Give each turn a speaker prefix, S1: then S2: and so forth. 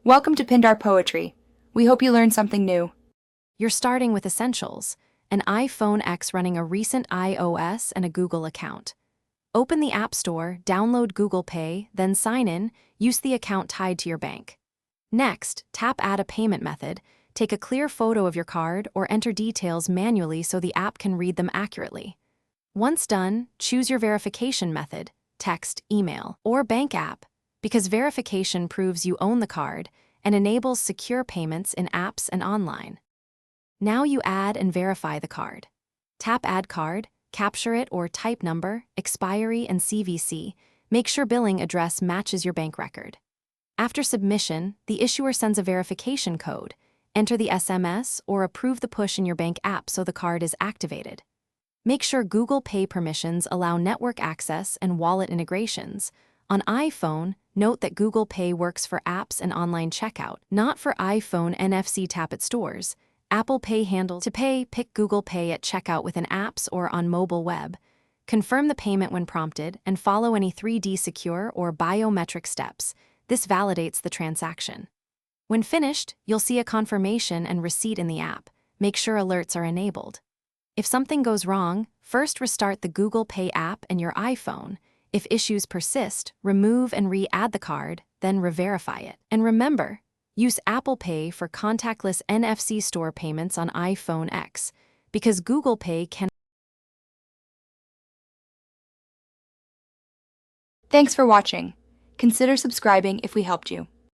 S1: Welcome to Pindar Poetry. We hope you learned something new.
S2: You're starting with essentials: an iPhone X running a recent iOS and a Google account. Open the App Store, download Google Pay, then sign in, use the account tied to your bank. Next, tap Add a Payment Method, take a clear photo of your card or enter details manually so the app can read them accurately. Once done, choose your verification method, text, email, or bank app, because verification proves you own the card and enables secure payments in apps and online. Now you add and verify the card. Tap Add Card, capture it or type number, expiry, and CVC. Make sure billing address matches your bank record. After submission, the issuer sends a verification code. Enter the SMS or approve the push in your bank app so the card is activated. Make sure Google Pay permissions allow network access and wallet integrations. On iPhone, note that Google Pay works for apps and online checkout, not for iPhone NFC tap at stores. Apple Pay handle to pay, pick Google Pay at checkout within apps or on mobile web. Confirm the payment when prompted and follow any 3D secure or biometric steps. This validates the transaction. When finished, you'll see a confirmation and receipt in the app. Make sure alerts are enabled. If something goes wrong, first restart the Google Pay app and your iPhone. If issues persist, remove and re-add the card, then re-verify it. And remember, use Apple Pay for contactless NFC store payments on iPhone X, because Google Pay can.
S1: Thanks for watching. Consider subscribing if we helped you.